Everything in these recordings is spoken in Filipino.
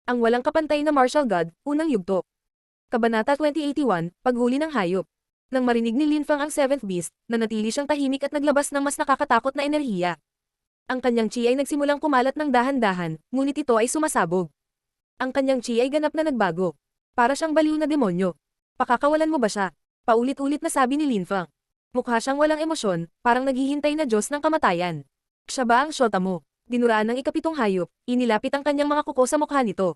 Ang walang kapantay na martial god, unang yugto. Kabanata 2081, Paghuli ng Hayop. Nang marinig ni Lin Fang ang Seventh Beast, nanatili siyang tahimik at naglabas ng mas nakakatakot na enerhiya. Ang kanyang chi ay nagsimulang kumalat ng dahan-dahan, ngunit ito ay sumasabog. Ang kanyang chi ay ganap na nagbago. Para siyang baliw na demonyo. Pakakawalan mo ba siya? Paulit-ulit na sabi ni Lin Fang. Mukha siyang walang emosyon, parang naghihintay na Diyos ng kamatayan. Siya ba ang syota mo? Dinuraan ng ikapitong hayop, inilapit ang kanyang mga kuko sa mukha nito.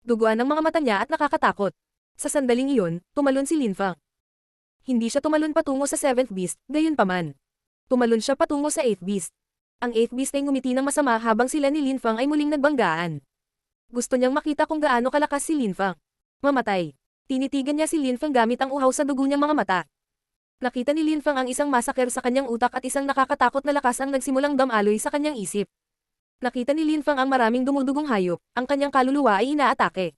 Duguan ng mga mata niya at nakakatakot. Sa sandaling iyon, tumalon si Lin Fang. Hindi siya tumalon patungo sa Seventh Beast, gayunpaman. Tumalon siya patungo sa Eighth Beast. Ang Eighth Beast ay ngumiti ng masama habang sila ni Lin Fang ay muling nagbanggaan. Gusto niyang makita kung gaano kalakas si Lin Fang. Mamatay. Tinitigan niya si Lin Fang gamit ang uhaw sa dugo niyang mga mata. Nakita ni Lin Fang ang isang masaker sa kanyang utak at isang nakakatakot na lakas ang nagsimulang damaloy sa kanyang isip. Nakita ni Lin Fang ang maraming dumudugong hayop, ang kanyang kaluluwa ay inaatake.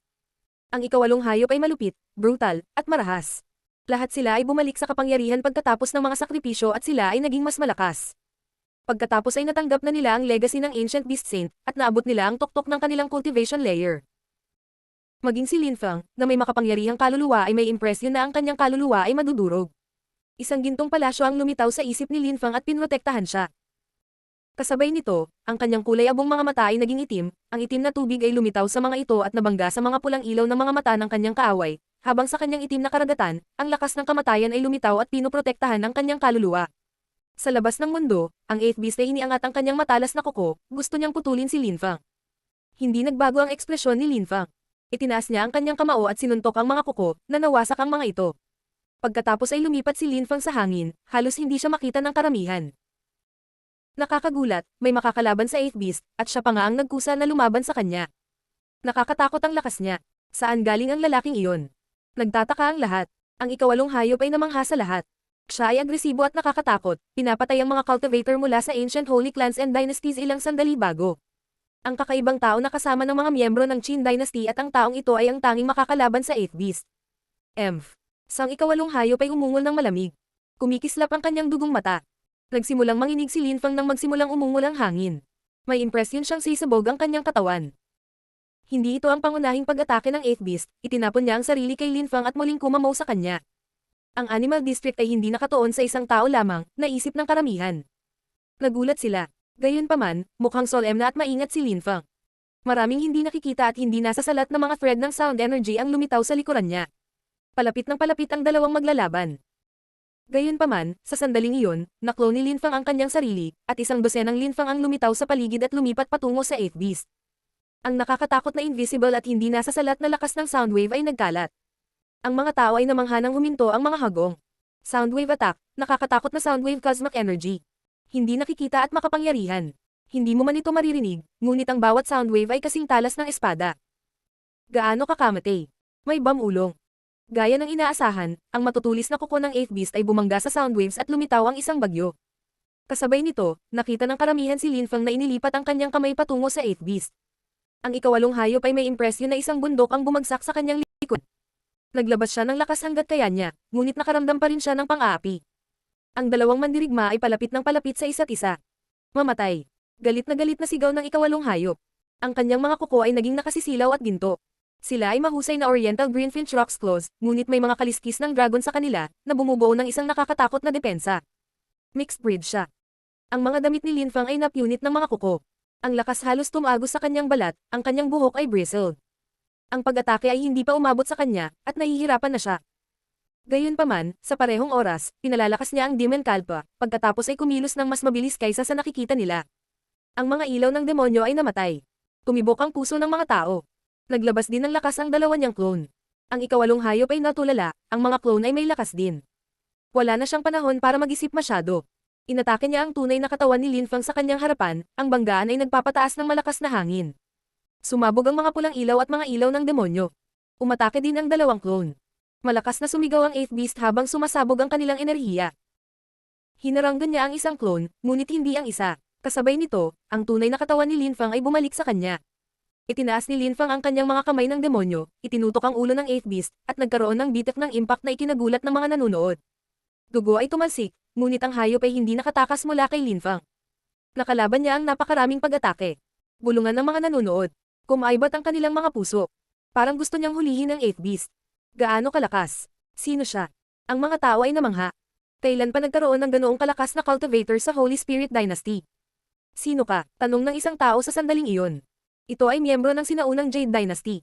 Ang ikawalong hayop ay malupit, brutal, at marahas. Lahat sila ay bumalik sa kapangyarihan pagkatapos ng mga sakripisyo at sila ay naging mas malakas. Pagkatapos ay natanggap na nila ang legacy ng Ancient Beast Saint at naabot nila ang tuktok ng kanilang cultivation layer. Maging si Lin Fang, na may makapangyarihang kaluluwa ay may impresyon na ang kanyang kaluluwa ay madudurog. Isang gintong palasyo ang lumitaw sa isip ni Lin Fang at pinrotektahan siya. Kasabay nito, ang kanyang kulay abong mga mata ay naging itim, ang itim na tubig ay lumitaw sa mga ito at nabangga sa mga pulang ilaw ng mga mata ng kanyang kaaway, habang sa kanyang itim na karagatan, ang lakas ng kamatayan ay lumitaw at pinoprotektahan ang kanyang kaluluwa. Sa labas ng mundo, ang Eighth Beast ay iniangat ang kanyang matalas na kuko, gusto niyang putulin si Lin Fang. Hindi nagbago ang ekspresyon ni Lin Fang. Itinaas niya ang kanyang kamao at sinuntok ang mga kuko, na nawasak ang mga ito. Pagkatapos ay lumipat si Lin Fang sa hangin, halos hindi siya makita ng karamihan. Nakakagulat, may makakalaban sa Eighth Beast, at siya pa nga ang nagkusa na lumaban sa kanya. Nakakatakot ang lakas niya. Saan galing ang lalaking iyon? Nagtataka ang lahat. Ang ikawalong hayop ay namangha sa lahat. Siya ay agresibo at nakakatakot, pinapatay ang mga cultivator mula sa Ancient Holy Clans and Dynasties ilang sandali bago. Ang kakaibang tao na kasama ng mga miyembro ng Qin Dynasty at ang taong ito ay ang tanging makakalaban sa Eighth Beast. Sang ikawalong hayop ay umungol ng malamig. Kumikislap ang kanyang dugong mata. Nagsimulang manginig si Lin Fang nang magsimulang umungol ang hangin. May impresyon siyang sisabog ang kanyang katawan. Hindi ito ang pangunahing pag-atake ng Eighth Beast, itinapon niya ang sarili kay Lin Fang at muling kumamaw sa kanya. Ang Animal District ay hindi nakatuon sa isang tao lamang, naisip ng karamihan. Nagulat sila. Gayunpaman, mukhang solemn na at maingat si Lin Fang. Maraming hindi nakikita at hindi nasasalat na mga thread ng sound energy ang lumitaw sa likuran niya. Palapit ng palapit ang dalawang maglalaban. Gayunpaman, sa sandaling iyon, naklone ni Lin Fang ang kanyang sarili, at isang dosenang Lin Fang ang lumitaw sa paligid at lumipat patungo sa Eighth Beast. Ang nakakatakot na invisible at hindi nasasalat na lakas ng soundwave ay nagkalat. Ang mga tao ay namangha nang huminto ang mga hagong. Soundwave attack, nakakatakot na soundwave cosmic energy. Hindi nakikita at makapangyarihan. Hindi mo man ito maririnig, ngunit ang bawat soundwave ay kasing talas ng espada. Gaano kakamatay? May bam-ulong. Gaya ng inaasahan, ang matutulis na kuko ng Eighth Beast ay bumangga sa soundwaves at lumitaw ang isang bagyo. Kasabay nito, nakita ng karamihan si Lin Fang na inilipat ang kanyang kamay patungo sa Eighth Beast. Ang ikawalong hayop ay may impresyon na isang bundok ang bumagsak sa kanyang likod. Naglabas siya ng lakas hanggat kaya niya, ngunit nakaramdam pa rin siya ng pang-aapi. Ang dalawang mandirigma ay palapit ng palapit sa isa't isa. Mamatay. Galit na sigaw ng ikawalong hayop. Ang kanyang mga kuko ay naging nakasisilaw at ginto. Sila ay mahusay na Oriental Greenfinch Rocks claws, ngunit may mga kaliskis ng dragon sa kanila, na bumubuo ng isang nakakatakot na depensa. Mixed breed siya. Ang mga damit ni Lin Fang ay napunit ng mga kuko. Ang lakas halos tumagos sa kanyang balat, ang kanyang buhok ay bristled. Ang pag-atake ay hindi pa umabot sa kanya, at nahihirapan na siya. Gayunpaman, sa parehong oras, pinalalakas niya ang Demon Kalpa, pagkatapos ay kumilos ng mas mabilis kaysa sa nakikita nila. Ang mga ilaw ng demonyo ay namatay. Tumibok ang puso ng mga tao. Naglabas din ng lakas ang dalawa niyang clone. Ang ikawalong hayop ay natulala, ang mga clone ay may lakas din. Wala na siyang panahon para mag-isip masyado. Inatake niya ang tunay na katawan ni Lin Fang sa kanyang harapan, ang banggaan ay nagpapataas ng malakas na hangin. Sumabog ang mga pulang ilaw at mga ilaw ng demonyo. Umatake din ang dalawang clone. Malakas na sumigaw ang Eighth Beast habang sumasabog ang kanilang enerhiya. Hinaranggan niya ang isang clone, ngunit hindi ang isa. Kasabay nito, ang tunay na katawan ni Lin Fang ay bumalik sa kanya. Itinaas ni Lin Fang ang kanyang mga kamay ng demonyo, itinutok ang ulo ng Eighth Beast, at nagkaroon ng bitak ng impact na ikinagulat ng mga nanunood. Dugo ay tumalsik, ngunit ang hayop ay hindi nakatakas mula kay Lin Fang. Nakalaban niya ang napakaraming pag-atake. Bulungan ng mga nanunood. Kumaibat ang kanilang mga puso. Parang gusto niyang hulihin ang 8th beast. Gaano kalakas? Sino siya? Ang mga tao ay namangha. Kailan pa nagkaroon ng ganoong kalakas na cultivator sa Holy Spirit Dynasty? Sino ka? Tanong ng isang tao sa sandaling iyon. Ito ay miyembro ng sinaunang Jade Dynasty.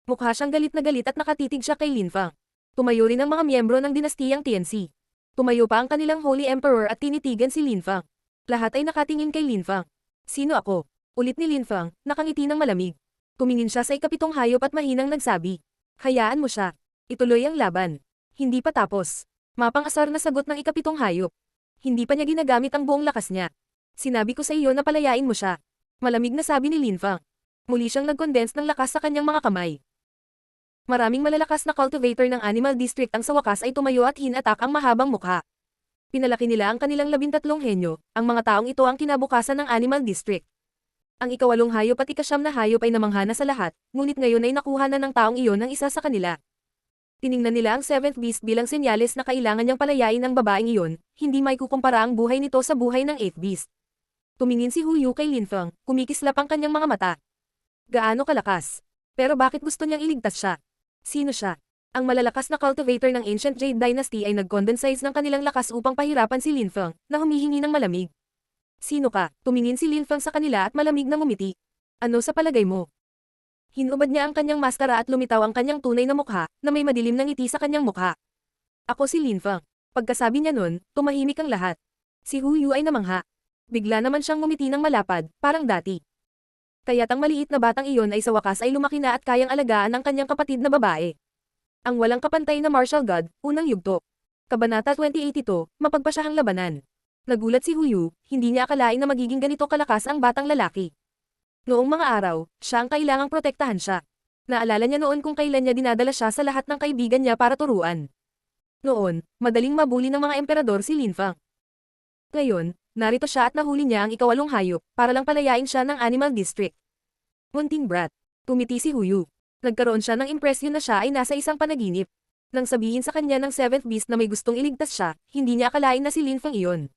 Mukha siyang galit na galit at nakatitig siya kay Lin Fang. Tumayo rin ang mga miyembro ng dinastiyang TNC. Tumayo pa ang kanilang Holy Emperor at tinitigan si Lin Fang. Lahat ay nakatingin kay Lin Fang. Sino ako? Ulit ni Lin Fang, nakangiti ng malamig. Tumingin siya sa ikapitong hayop at mahinang nagsabi. Hayaan mo siya. Ituloy ang laban. Hindi pa tapos. Mapang-asar na sagot ng ikapitong hayop. Hindi pa niya ginagamit ang buong lakas niya. Sinabi ko sa iyo na palayain mo siya. Malamig na sabi ni Lin Fang. Muli siyang nag-condense ng lakas sa kanyang mga kamay. Maraming malalakas na cultivator ng Animal District ang sa wakas ay tumayo at hinatak ang mahabang mukha. Pinalaki nila ang kanilang 13 henyo, ang mga taong ito ang kinabukasan ng Animal District. Ang ika-8 hayop at ika-9 na hayop ay namangha na sa lahat, ngunit ngayon ay nakuha na ng taong iyon ang isa sa kanila. Tiningnan nila ang 7th beast bilang senyales na kailangan niyang palayain ang babaeng iyon, hindi may kukumpara ang buhay nito sa buhay ng 8th beast. Tumingin si Hu Yu kay Lin Fang, kumikislap ang kanyang mga mata. Gaano kalakas? Pero bakit gusto niyang iligtas siya? Sino siya? Ang malalakas na cultivator ng Ancient Jade Dynasty ay nag-condensize ng kanilang lakas upang pahirapan si Lin Fang, na humihingi ng malamig. Sino ka? Tumingin si Lin Fang sa kanila at malamig na ngumiti. Ano sa palagay mo? Hinubad niya ang kanyang maskara at lumitaw ang kanyang tunay na mukha, na may madilim na ngiti sa kanyang mukha. Ako si Lin Fang. Pagkasabi niya nun, tumahimik ang lahat. Si Hu Yu ay namangha. Bigla naman siyang ngumiti ng malapad, parang dati. Kaya't ang maliit na batang iyon ay sa wakas ay lumaki na at kayang alagaan ang kanyang kapatid na babae. Ang walang kapantay na martial god, unang yugto. Kabanata 2082, mapagpasyahang labanan. Nagulat si Hu Yu, hindi niya akalain na magiging ganito kalakas ang batang lalaki. Noong mga araw, siya ang kailangang protektahan siya. Naalala niya noon kung kailan niya dinadala siya sa lahat ng kaibigan niya para turuan. Noon, madaling mabuli ng mga emperador si Lin Fang. Ngayon, narito siya at nahuli niya ang ika-8 hayop, para lang palayain siya ng Animal District. Munting brat. Tumiti si Hu Yu. Nagkaroon siya ng impresyon na siya ay nasa isang panaginip. Nang sabihin sa kanya ng 7th beast na may gustong iligtas siya, hindi niya akalain na si Lin Fang iyon.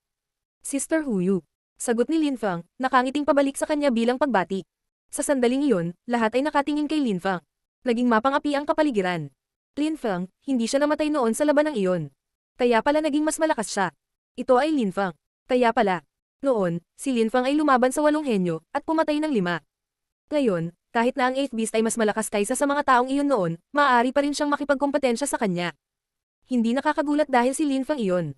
Sister Hu Yu. Sagot ni Lin Fang, nakangiting pabalik sa kanya bilang pagbati. Sa sandaling iyon, lahat ay nakatingin kay Lin Fang. Naging mapangapi ang kapaligiran. Lin Fang, hindi siya namatay noon sa labanang iyon. Kaya pala naging mas malakas siya. Ito ay Lin Fang. Kaya pala. Noon, si Lin Fang ay lumaban sa 8 henyo, at pumatay ng 5. Ngayon, kahit na ang 8th beast ay mas malakas kaysa sa mga taong iyon noon, maaari pa rin siyang makipagkompetensya sa kanya. Hindi nakakagulat dahil si Lin Fang iyon.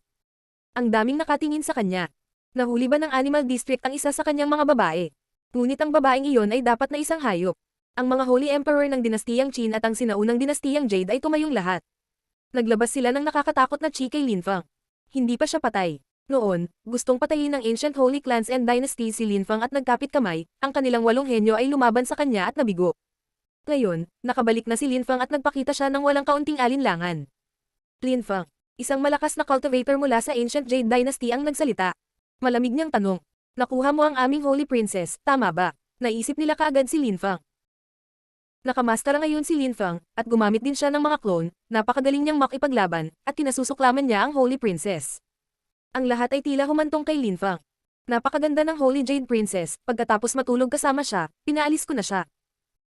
Ang daming nakatingin sa kanya. Nahuli ba ng Animal District ang isa sa kanyang mga babae? Ngunit ang babaeng iyon ay dapat na isang hayop. Ang mga Holy Emperor ng dinastiyang Qin at ang sinaunang dinastiyang Jade ay tumayong lahat. Naglabas sila ng nakakatakot na chi kay Lin Fang. Hindi pa siya patay. Noon, gustong patayin ng Ancient Holy Clans and Dynasty si Lin Fang at nagkapit kamay, ang kanilang 8 henyo ay lumaban sa kanya at nabigo. Ngayon, nakabalik na si Lin Fang at nagpakita siya ng walang kaunting alinlangan. Lin Fang, isang malakas na cultivator mula sa Ancient Jade Dynasty ang nagsalita. Malamig niyang tanong. Nakuha mo ang aming Holy Princess, tama ba? Naisip nila kaagad si Lin Fang. Nakamaskara ngayon si Lin Fang, at gumamit din siya ng mga clone, napakagaling niyang makipaglaban, at kinasusuklaman niya ang Holy Princess. Ang lahat ay tila humantong kay Lin Fang. Napakaganda ng Holy Jade Princess, pagkatapos matulog kasama siya, pinaalis ko na siya.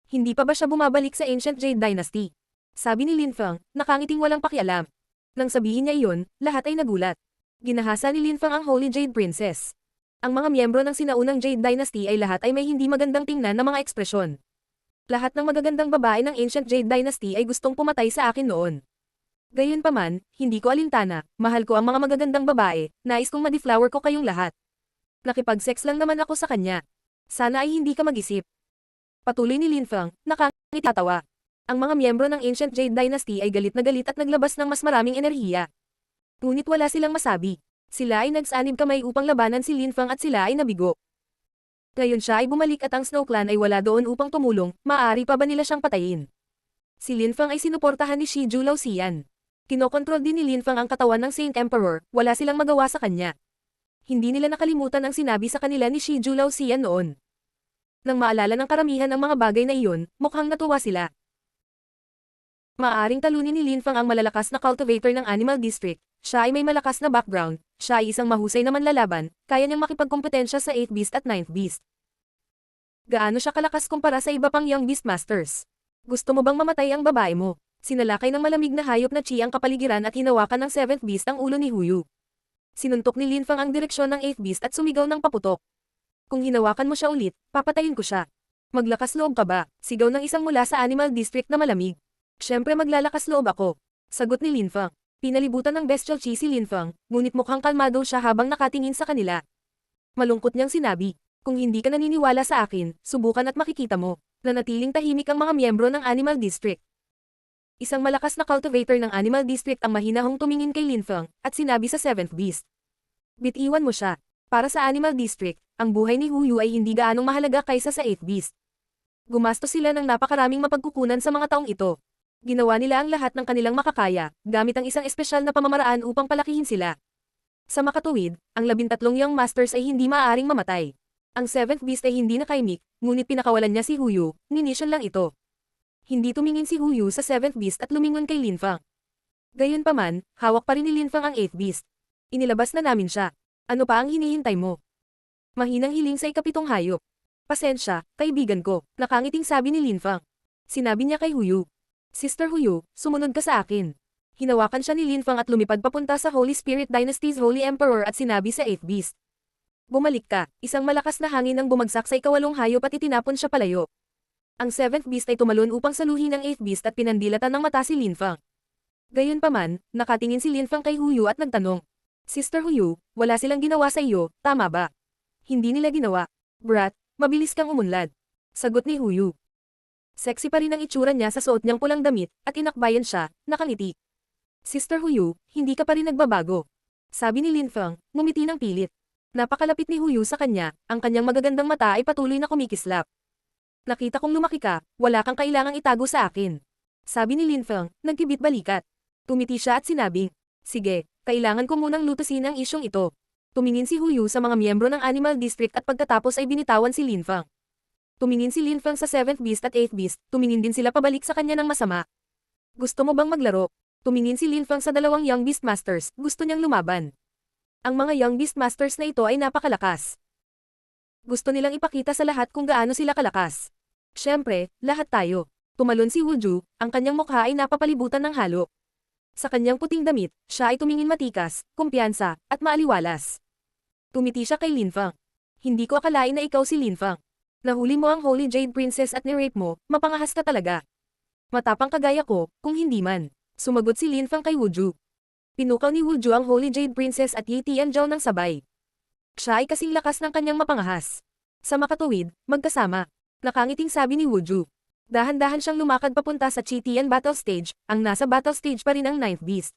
Hindi pa ba siya bumabalik sa Ancient Jade Dynasty? Sabi ni Lin Fang, nakangiting walang pakialam. Nang sabihin niya iyon, lahat ay nagulat. Ginahasa ni Lin Fang ang Holy Jade Princess. Ang mga miyembro ng sinaunang Jade Dynasty ay lahat ay may hindi magandang tingnan na mga ekspresyon. Lahat ng magagandang babae ng Ancient Jade Dynasty ay gustong pumatay sa akin noon. Gayunpaman, hindi ko alintana, mahal ko ang mga magagandang babae, nais kong ma-deflower ko kayong lahat. Nakipag-sex lang naman ako sa kanya. Sana ay hindi ka mag-isip. Patuloy ni Lin Fang, nakangiti-tawa. Ang mga miyembro ng Ancient Jade Dynasty ay galit na galit at naglabas ng mas maraming enerhiya. Ngunit wala silang masabi. Sila ay nagsanib kamay upang labanan si Lin Fang at sila ay nabigo. Ngayon siya ay bumalik at ang Snow Clan ay wala doon upang tumulong, maaari pa ba nila siyang patayin? Si Lin Fang ay sinuportahan ni Shiju Lao Xian. Kinokontrol din ni Lin Fang ang katawan ng Saint Emperor, wala silang magawa sa kanya. Hindi nila nakalimutan ang sinabi sa kanila ni Shiju Lao Xian noon. Nang maalala ng karamihan ang mga bagay na iyon, mukhang natuwa sila. Maaaring talunin ni Lin Fang ang malalakas na cultivator ng Animal District, siya ay may malakas na background, siya ay isang mahusay na manlalaban, kaya niyang makipagkompetensya sa 8th Beast at 9th Beast. Gaano siya kalakas kumpara sa iba pang Young Beastmasters? Gusto mo bang mamatay ang babae mo? Sinalakay ng malamig na hayop na Chi ang kapaligiran at hinawakan ng 7th Beast ang ulo ni Huyu. Sinuntok ni Lin Fang ang direksyon ng 8th Beast at sumigaw ng paputok. Kung hinawakan mo siya ulit, papatayin ko siya. Maglakas loob ka ba? Sigaw ng isang mula sa Animal District na malamig. Siyempre maglalakas loob ako. Sagot ni Lin Fang. Pinalibutan ng bestial Chi si Lin Fang, ngunit mukhang kalmado siya habang nakatingin sa kanila. Malungkot niyang sinabi, kung hindi ka naniniwala sa akin, subukan at makikita mo. Nanatiling tahimik ang mga miyembro ng Animal District. Isang malakas na cultivator ng Animal District ang mahinahong tumingin kay Lin Fang, at sinabi sa 7th Beast. Bitiwan mo siya. Para sa Animal District, ang buhay ni Huyu ay hindi gaanong mahalaga kaysa sa 8th Beast. Gumastos sila ng napakaraming mapagkukunan sa mga taong ito. Ginawa nila ang lahat ng kanilang makakaya, gamit ang isang espesyal na pamamaraan upang palakihin sila. Sa makatuwid, ang 13 Young Masters ay hindi maaaring mamatay. Ang 7th Beast ay hindi nakaimik, ngunit pinakawalan niya si Huyu, ninisyon lang ito. Hindi tumingin si Huyu sa 7th Beast at lumingon kay Lin Fang. Gayunpaman, hawak pa rin ni Lin Fang ang 8th Beast. Inilabas na namin siya. Ano pa ang hinihintay mo? Mahinang hiling sa ikapitong hayop. Pasensya, kaibigan ko, nakangiting sabi ni Lin Fang. Sinabi niya kay Huyu. Sister Huyu, sumunod ka sa akin. Hinawakan siya ni Lin Fang at lumipad papunta sa Holy Spirit Dynasty's Holy Emperor at sinabi sa 8th Beast. Bumalik ka, isang malakas na hangin ang bumagsak sa ikawalong hayop at itinapon siya palayo. Ang 7th Beast ay tumalon upang saluhin ang 8th Beast at pinandilatan ng mata si Lin Fang. Gayunpaman, nakatingin si Lin Fang kay Huyu at nagtanong. Sister Huyu, wala silang ginawa sa iyo, tama ba? Hindi nila ginawa. Brat, mabilis kang umunlad. Sagot ni Huyu. Sexy pa rin ang itsura niya sa suot niyang pulang damit, at inakbayan siya, nakangiti. Sister Huyu, hindi ka pa rin nagbabago. Sabi ni Lin Fang, ngumiti ng pilit. Napakalapit ni Huyu sa kanya, ang kanyang magagandang mata ay patuloy na kumikislap. Nakita kong lumaki ka, wala kang kailangang itago sa akin. Sabi ni Lin Fang, nagkibit balikat. Tumiti siya at sinabing, sige, kailangan ko munang lutusin ang isyong ito. Tumingin si Huyu sa mga miyembro ng Animal District at pagkatapos ay binitawan si Lin Fang. Tumingin si Lin Fang sa 7th Beast at 8th Beast, tumingin din sila pabalik sa kanya ng masama. Gusto mo bang maglaro? Tumingin si Lin Fang sa dalawang Young Beastmasters, gusto niyang lumaban. Ang mga Young Beastmasters na ito ay napakalakas. Gusto nilang ipakita sa lahat kung gaano sila kalakas. Siyempre, lahat tayo. Tumalon si Wuju, ang kanyang mukha ay napapalibutan ng halo. Sa kanyang puting damit, siya ay tumingin matikas, kumpiyansa, at maaliwalas. Tumiti siya kay Lin Fang. Hindi ko akalain na ikaw si Lin Fang. Nahuli mo ang Holy Jade Princess at nirape mo, mapangahas ka talaga. Matapang kagaya ko, kung hindi man. Sumagot si Lin Fang kay Wuju. Pinukaw ni Wuju ang Holy Jade Princess at Yi Tianzhou ng sabay. Siya ay kasing lakas ng kanyang mapangahas. Sa makatuwid, magkasama. Nakangiting sabi ni Wuju. Dahan-dahan siyang lumakad papunta sa Chi Tian Battle Stage, ang nasa battle stage pa rin ang 9th Beast.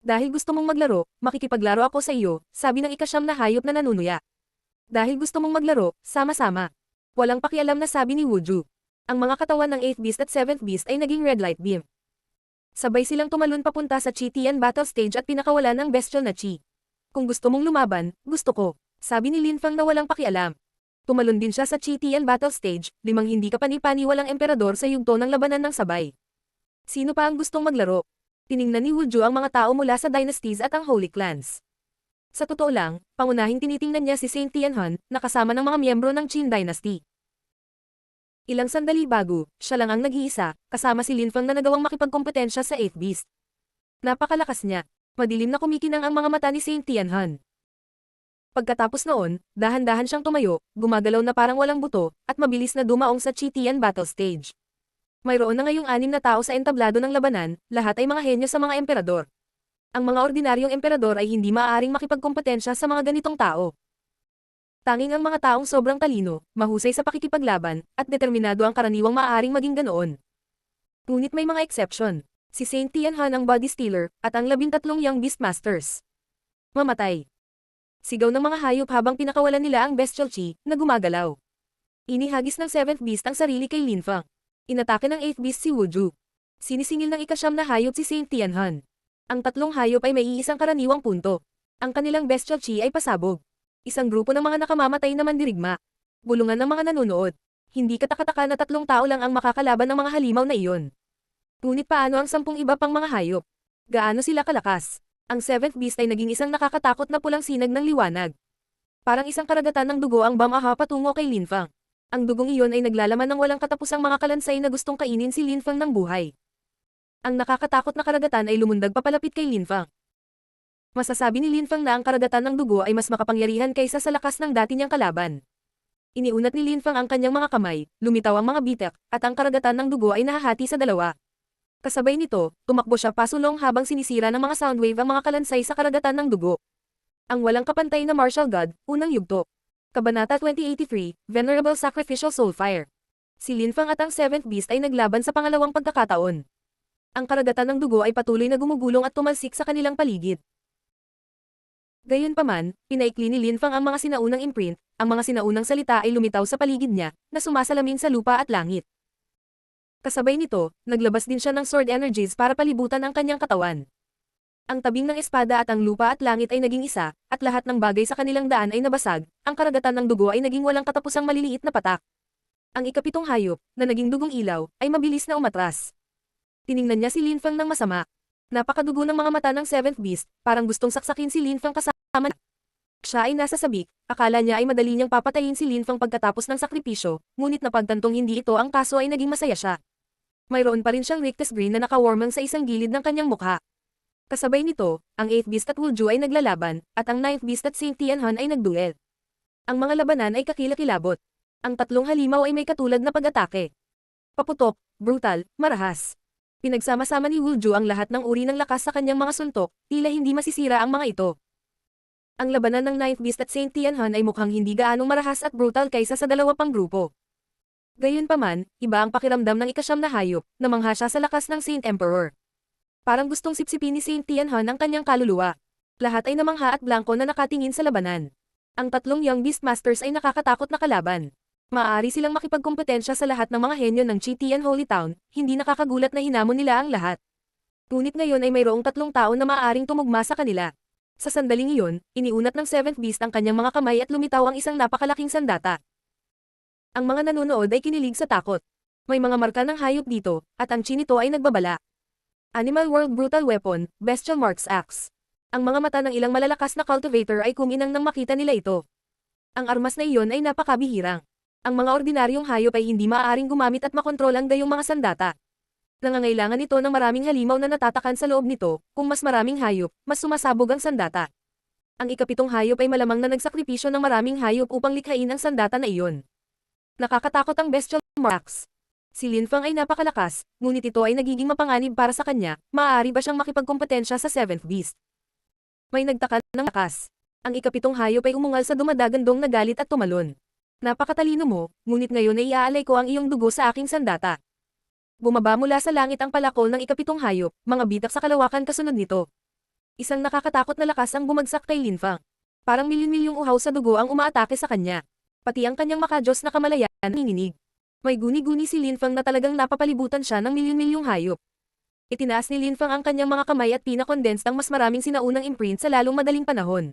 Dahil gusto mong maglaro, makikipaglaro ako sa iyo, sabi ng ikasyam na hayop na nanunuya. Dahil gusto mong maglaro, sama-sama. Walang pakialam na sabi ni Wuju. Ang mga katawan ng 8th Beast at 7th Beast ay naging red light beam. Sabay silang tumalon papunta sa Chi Tian Battle Stage at pinakawalan ang bestial na Chi. Kung gusto mong lumaban, gusto ko, sabi ni Lin Fang na walang pakialam. Tumalon din siya sa Chi Tian Battle Stage, 5 hindi kapani-paniwalang emperador sa yugto ng labanan ng sabay. Sino pa ang gustong maglaro? Tiningnan ni Wuju ang mga tao mula sa dynasties at ang holy clans. Sa totoo lang, pangunahing tinitingnan niya si Saint Tianhun, na kasama ng mga miyembro ng Qin Dynasty. Ilang sandali bago, siya lang ang nag-iisa, kasama si Lin Fang na nagawang makipagkompetensya sa 8th Beast. Napakalakas niya. Madilim na kumikinang ang mga mata ni Saint Tianhun. Pagkatapos noon, dahan-dahan siyang tumayo, gumagalaw na parang walang buto, at mabilis na dumaong sa Chi Tian Battle Stage. Mayroon na ngayong 6 na tao sa entablado ng labanan, lahat ay mga henyo sa mga emperador. Ang mga ordinaryong emperador ay hindi maaaring makipagkompetensya sa mga ganitong tao. Tanging ang mga taong sobrang talino, mahusay sa pakikipaglaban, at determinado ang karaniwang maaaring maging ganoon. Ngunit may mga exception. Si Saint Tianhun ang Body Stealer, at ang 13 Young Beastmasters. Mamatay. Sigaw ng mga hayop habang pinakawalan nila ang bestial Chi, na gumagalaw. Inihagis ng 7th Beast ang sarili kay Lin Fang. Inatake ng 8th Beast si Wuju. Sinisingil ng ikasyam na hayop si Saint Tianhun. Ang tatlong hayop ay may iisang karaniwang punto. Ang kanilang bestial Chi ay pasabog. Isang grupo ng mga nakamamatay na mandirigma. Bulungan ng mga nanonood. Hindi katakataka na 3 tao lang ang makakalaban ng mga halimaw na iyon. Ngunit paano ang 10 iba pang mga hayop? Gaano sila kalakas? Ang 7th Beast ay naging isang nakakatakot na pulang sinag ng liwanag. Parang isang karagatan ng dugo ang bamaha patungo kay Lin Fang. Ang dugong iyon ay naglalaman ng walang katapusang mga kalansay na gustong kainin si Lin Fang ng buhay. Ang nakakatakot na karagatan ay lumundag papalapit kay Lin Fang. Masasabi ni Lin Fang na ang karagatan ng dugo ay mas makapangyarihan kaysa sa lakas ng dati niyang kalaban. Iniunat ni Lin Fang ang kanyang mga kamay, lumitaw ang mga bitak, at ang karagatan ng dugo ay nahahati sa dalawa. Kasabay nito, tumakbo siya pasulong habang sinisira ng mga soundwave ang mga kalansay sa karagatan ng dugo. Ang walang kapantay na martial god, unang yugto. Kabanata 2083, Venerable Sacrificial Soulfire. Si Lin Fang at ang Seventh Beast ay naglaban sa pangalawang pagkakataon. Ang karagatan ng dugo ay patuloy na gumugulong at tumalsik sa kanilang paligid. Gayunpaman, pinaikli ni Lin Fang ang mga sinaunang imprint, ang mga sinaunang salita ay lumitaw sa paligid niya, na sumasalamin sa lupa at langit. Kasabay nito, naglabas din siya ng sword energies para palibutan ang kanyang katawan. Ang tabing ng espada at ang lupa at langit ay naging isa, at lahat ng bagay sa kanilang daan ay nabasag, ang karagatan ng dugo ay naging walang katapusang maliliit na patak. Ang ikapitong hayop, na naging dugong ilaw, ay mabilis na umatras. Tiningnan niya si Lin Fang ng masama. Napakadugo ng mga mata ng Seventh Beast, parang gustong saksakin si Lin Fang kasama niya. Siya ay nasa sabik, akala niya ay madali niyang papatayin si Lin Fang pagkatapos ng sakripisyo, ngunit napagtantong hindi ito ang kaso ay naging masaya siya. Mayroon pa rin siyang rictus green na nakawarmang sa isang gilid ng kanyang mukha. Kasabay nito, ang 8th Beast at Wulju ay naglalaban, at ang 9th Beast at Saint Tianhan ay nagduel. Ang mga labanan ay kakilakilabot. Ang tatlong halimaw ay may katulad na pag-atake. Paputok, brutal, marahas. Pinagsama-sama ni Wulju ang lahat ng uri ng lakas sa kanyang mga suntok, tila hindi masisira ang mga ito. Ang labanan ng 9th Beast at Saint Tianhan ay mukhang hindi gaanong marahas at brutal kaysa sa dalawa pang grupo. Gayunpaman, iba ang pakiramdam ng ikasyam na hayop, namangha siya sa lakas ng Saint Emperor. Parang gustong sipsipin ni Saint Tianhan ang kanyang kaluluwa. Lahat ay namangha at blanko na nakatingin sa labanan. Ang tatlong Young Beastmasters ay nakakatakot na kalaban. Maaari silang makipagkompetensya sa lahat ng mga henyo ng Chi Tian Holy Town, hindi nakakagulat na hinamon nila ang lahat. Ngunit ngayon ay mayroong tatlong tao na maaaring tumugma sa kanila. Sa sandaling iyon, iniunat ng Seventh Beast ang kanyang mga kamay at lumitaw ang isang napakalaking sandata. Ang mga nanonood ay kinilig sa takot. May mga marka ng hayop dito, at ang chi nito ay nagbabala. Animal World Brutal Weapon, Bestial Marks Axe. Ang mga mata ng ilang malalakas na cultivator ay kuminang nang makita nila ito. Ang armas na iyon ay napakabihirang. Ang mga ordinaryong hayop ay hindi maaaring gumamit at makontrol ang gayong mga sandata. Nangangailangan ito ng maraming halimaw na natatakan sa loob nito, kung mas maraming hayop, mas sumasabog ang sandata. Ang ikapitong hayop ay malamang na nagsakripisyo ng maraming hayop upang likhain ang sandata na iyon. Nakakatakot ang Bestial Marks. Si Lin Fang ay napakalakas, ngunit ito ay nagiging mapanganib para sa kanya, maaari ba siyang makipagkompetensya sa Seventh Beast? May nagtaka ng lakas. Ang ikapitong hayop ay umungal sa dumadagandong na galit at tumalon. Napakatalino mo, ngunit ngayon ay iaalay ko ang iyong dugo sa aking sandata. Bumaba mula sa langit ang palakol ng ikapitong hayop, mga bitak sa kalawakan kasunod nito. Isang nakakatakot na lakas ang bumagsak kay Lin Fang. Parang milyon-milyong uhaw sa dugo ang umaatake sa kanya. Pati ang kanyang makajos na kamalayan nanginginig. May guni-guni si Lin Fang na talagang napapalibutan siya ng milyon-milyong hayop. Itinaas ni Lin Fang ang kanyang mga kamay at pinakondensed ang mas maraming sinaunang imprint sa lalong madaling panahon.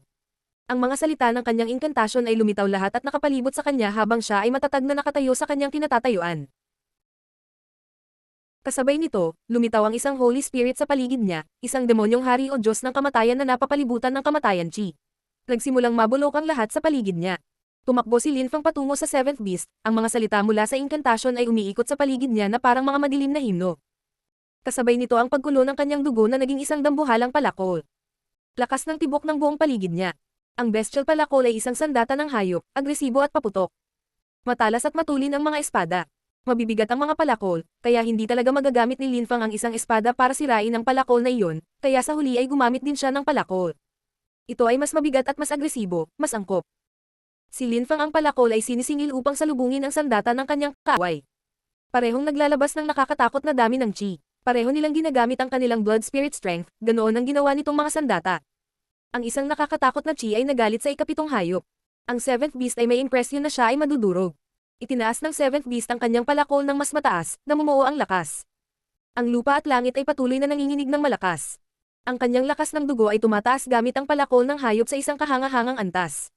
Ang mga salita ng kanyang incantation ay lumitaw lahat at nakapalibot sa kanya habang siya ay matatag na nakatayo sa kanyang kinatatayuan. Kasabay nito, lumitaw ang isang Holy Spirit sa paligid niya, isang demonyong hari o Diyos ng kamatayan na napapalibutan ng kamatayan chi. Nagsimulang mabulok ang lahat sa paligid niya. Tumakbo si Lin Fang patungo sa Seventh Beast, ang mga salita mula sa incantation ay umiikot sa paligid niya na parang mga madilim na himno. Kasabay nito ang pagkulo ng kanyang dugo na naging isang dambuhalang palakol. Lakas ng tibok ng buong paligid niya. Ang bestial palakol ay isang sandata ng hayop, agresibo at paputok. Matalas at matulin ang mga espada. Mabibigat ang mga palakol, kaya hindi talaga magagamit ni Lin Fang ang isang espada para sirain ang palakol na iyon, kaya sa huli ay gumamit din siya ng palakol. Ito ay mas mabigat at mas agresibo, mas angkop. Si Lin Fang ang palakol ay sinisingil upang salubungin ang sandata ng kanyang kaaway. Parehong naglalabas ng nakakatakot na dami ng chi. Pareho nilang ginagamit ang kanilang blood spirit strength, ganoon ang ginawa nitong mga sandata. Ang isang nakakatakot na chi ay nagalit sa ikapitong hayop. Ang Seventh Beast ay may impresyon na siya ay madudurog. Itinaas ng Seventh Beast ang kanyang palakol ng mas mataas, na bumuo ang lakas. Ang lupa at langit ay patuloy na nanginginig ng malakas. Ang kanyang lakas ng dugo ay tumataas gamit ang palakol ng hayop sa isang kahanga-hangang antas.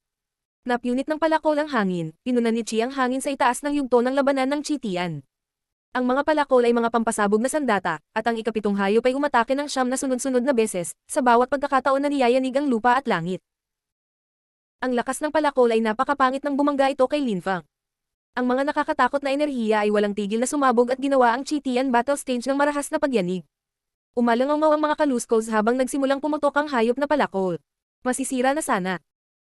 Napunit ng palakol ang hangin, pinunan ni Chi ang hangin sa itaas ng yugto ng labanan ng Chi Tian. Ang mga palakol ay mga pampasabog na sandata, at ang ikapitong hayop ay umatake ng 9 na sunod-sunod na beses, sa bawat pagkakataon na niyayanig ang lupa at langit. Ang lakas ng palakol ay napakapangit nang bumangga ito kay Lin Fang. Ang mga nakakatakot na enerhiya ay walang tigil na sumabog at ginawa ang Chitian battle stage ng marahas na pagyanig. Umalangaw ang mga kaluskos habang nagsimulang pumutok ang hayop na palakol. Masisira na sana.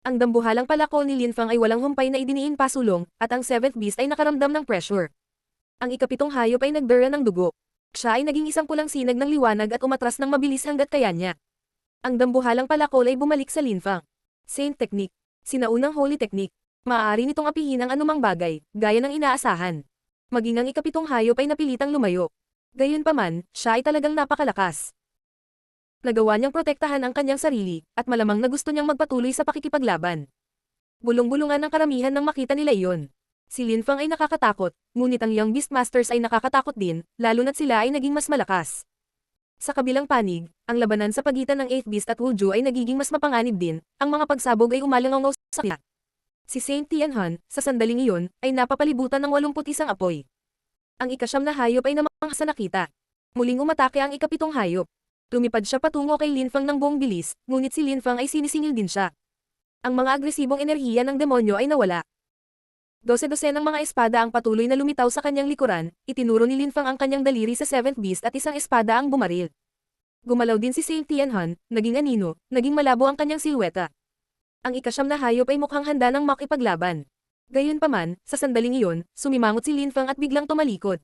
Ang dambuhalang palakol ni Linfang ay walang humpay na idiniin pasulong, at ang 7th beast ay nakaramdam ng pressure. Ang ikapitong hayop ay nagdura ng dugo. Siya ay naging isang pulang sinag ng liwanag at umatras ng mabilis hanggat kaya niya. Ang dambuhalang palakol ay bumalik sa Linfang. Saint Technique. Sinaunang Holy Technique. Maaari nitong apihin ang anumang bagay, gaya ng inaasahan. Maging ang ikapitong hayop ay napilitang lumayo. Gayunpaman, siya ay talagang napakalakas. Nagawa niyang protektahan ang kanyang sarili, at malamang na gusto niyang magpatuloy sa pakikipaglaban. Bulong-bulungan ng karamihan nang makita nila iyon. Si Linfang ay nakakatakot, ngunit ang Young Beastmasters ay nakakatakot din, lalo na't sila ay naging mas malakas. Sa kabilang panig, ang labanan sa pagitan ng 8th Beast at Wulju ay nagiging mas mapanganib din, ang mga pagsabog ay umalangaw sa kanila. Si Saint Tianhan, sa sandaling iyon, ay napapalibutan ng 81 apoy. Ang ikasyam na hayop ay namang sa nakita. Muling umatake ang ikapitong hayop. Lumipad siya patungo kay Linfang ng buong bilis, ngunit si Linfang ay sinisingil din siya. Ang mga agresibong enerhiya ng demonyo ay nawala. Dose-dose ng mga espada ang patuloy na lumitaw sa kanyang likuran, itinuro ni Linfang ang kanyang daliri sa 7th Beast at isang espada ang bumaril. Gumalaw din si Saint Tianhan, naging anino, naging malabo ang kanyang silweta. Ang ikasyam na hayop ay mukhang handa ng makipaglaban. Gayunpaman, sa sandaling iyon, sumimangot si Linfang at biglang tumalikod.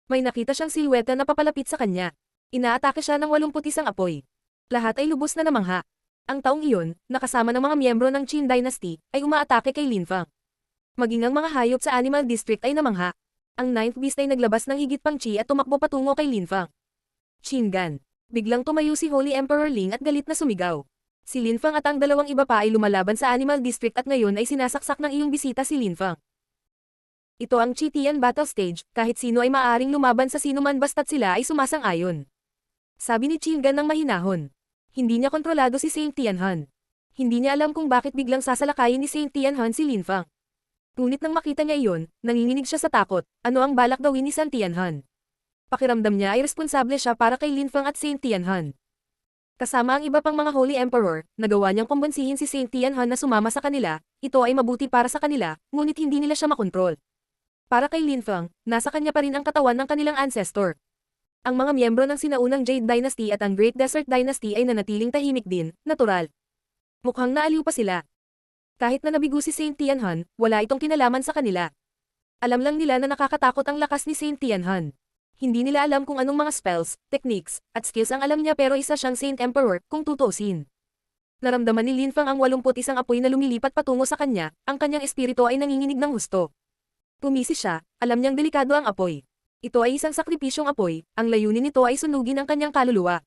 May nakita siyang silweta na papalapit sa kanya. Inaatake siya ng 81 apoy. Lahat ay lubos na namangha. Ang taong iyon, nakasama ng mga miyembro ng Qin Dynasty, ay umaatake kay Linfang. Maging ang mga hayop sa Animal District ay namangha. Ang 9th Beast ay naglabas ng higit pang chi at tumakbo patungo kay Linfang. Qingan. Biglang tumayo si Holy Emperor Ling at galit na sumigaw. Si Linfang at ang dalawang iba pa ay lumalaban sa Animal District at ngayon ay sinasaksak ng iyong bisita si Linfang. Ito ang Chitian battle stage, kahit sino ay maaaring lumaban sa sino man basta't sila ay sumasang-ayon. Sabi ni Qingan ng mahinahon. Hindi niya kontrolado si Saint Tianhan. Hindi niya alam kung bakit biglang sasalakayin ni Saint Tianhan si Linfang. Ngunit nang makita niya iyon, nanginginig siya sa takot, ano ang balak gawin ni Saint Tianhan. Pakiramdam niya ay responsable siya para kay Linfang at Saint Tianhan. Kasama ang iba pang mga Holy Emperor, nagawa niyang kumbinsihin si Saint Tianhan na sumama sa kanila, ito ay mabuti para sa kanila, ngunit hindi nila siya makontrol. Para kay Linfang, nasa kanya pa rin ang katawan ng kanilang ancestor. Ang mga miyembro ng sinaunang Jade Dynasty at ang Great Desert Dynasty ay nanatiling tahimik din, natural. Mukhang naaliw pa sila. Kahit na nabigo si Saint Tianhan, wala itong kinalaman sa kanila. Alam lang nila na nakakatakot ang lakas ni Saint Tianhan. Hindi nila alam kung anong mga spells, techniques, at skills ang alam niya pero isa siyang Saint Emperor, kung tutuusin. Naramdaman ni Linfang ang 81 apoy na lumilipat patungo sa kanya, ang kanyang espiritu ay nanginginig ng husto. Tumisi siya, alam niyang delikado ang apoy. Ito ay isang sakripisyong apoy, ang layunin nito ay sunugin ang kanyang kaluluwa.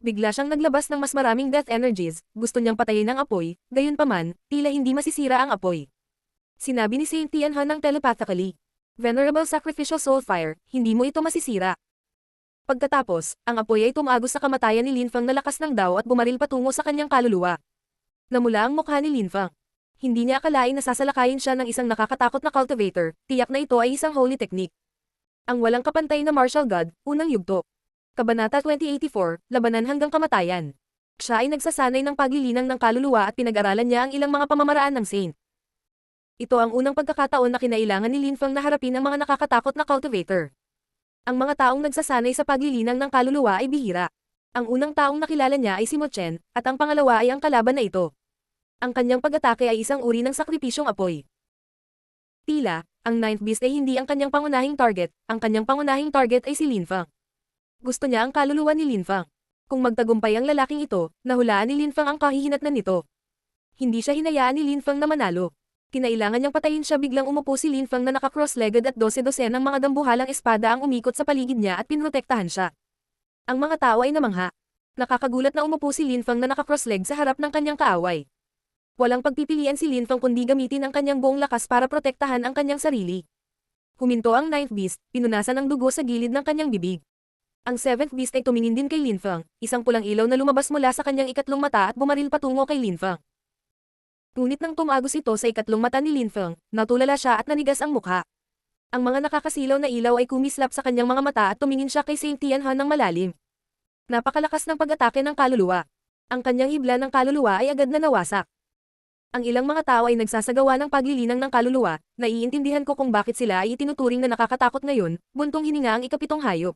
Bigla siyang naglabas ng mas maraming death energies, gusto niyang patayin ang apoy, gayunpaman, tila hindi masisira ang apoy. Sinabi ni Saint Tianhan ng telepathically. Venerable Sacrificial Soul Fire, hindi mo ito masisira. Pagkatapos, ang apoy ay tumagos sa kamatayan ni Linfang na lakas ng daw at bumaril patungo sa kanyang kaluluwa. Namula ang mukha ni Linfang. Hindi niya akalain na sasalakayin siya ng isang nakakatakot na cultivator, tiyak na ito ay isang holy technique. Ang walang kapantay na martial god, unang yugto. Kabanata 2084, Labanan hanggang kamatayan. Siya ay nagsasanay ng paglilinang ng kaluluwa at pinag-aralan niya ang ilang mga pamamaraan ng saint. Ito ang unang pagkakataon na kinailangan ni Linfang na harapin ang mga nakakatakot na cultivator. Ang mga taong nagsasanay sa paglilinang ng kaluluwa ay bihira. Ang unang taong nakilala niya ay si Mo Chen, at ang pangalawa ay ang kalaban na ito. Ang kanyang pag-atake ay isang uri ng sakripisyong apoy. Tila, ang 9th Beast ay hindi ang kanyang pangunahing target, ang kanyang pangunahing target ay si Linfang. Gusto niya ang kaluluwa ni Linfang. Kung magtagumpay ang lalaking ito, nahulaan ni Linfang ang kahihinatnan nito. Hindi siya hinayaan ni Linfang na manalo. Kinailangan niyang patayin siya, biglang umupo si Linfang na naka-cross-legged at dose-dose ng mga dambuhalang espada ang umikot sa paligid niya at pinrotektahan siya. Ang mga tao ay namangha. Nakakagulat na umupo si Linfang na naka-cross-leg sa harap ng kanyang kaaway. Walang pagpipilian si Linfang kundi gamitin ang kanyang buong lakas para protektahan ang kanyang sarili. Huminto ang 9th Beast, pinunasan ng dugo sa gilid ng kanyang bibig. Ang 7th Beast ay tumingin din kay Linfang, isang pulang ilaw na lumabas mula sa kanyang ikatlong mata at bumaril patungo kay Linfang. Ngunit nang tumagos ito sa ikatlong mata ni Linfang, natulala siya at nanigas ang mukha. Ang mga nakakasilaw na ilaw ay kumislap sa kanyang mga mata at tumingin siya kay Saint Tianhan ng malalim. Napakalakas ng pag-atake ng kaluluwa. Ang kanyang hibla ng kaluluwa ay agad na nawasak. Ang ilang mga tao ay nagsasagawa ng paglilinang ng kaluluwa, naiintindihan ko kung bakit sila ay itinuturing na nakakatakot ngayon, buntong hininga ang ikapitong hayop.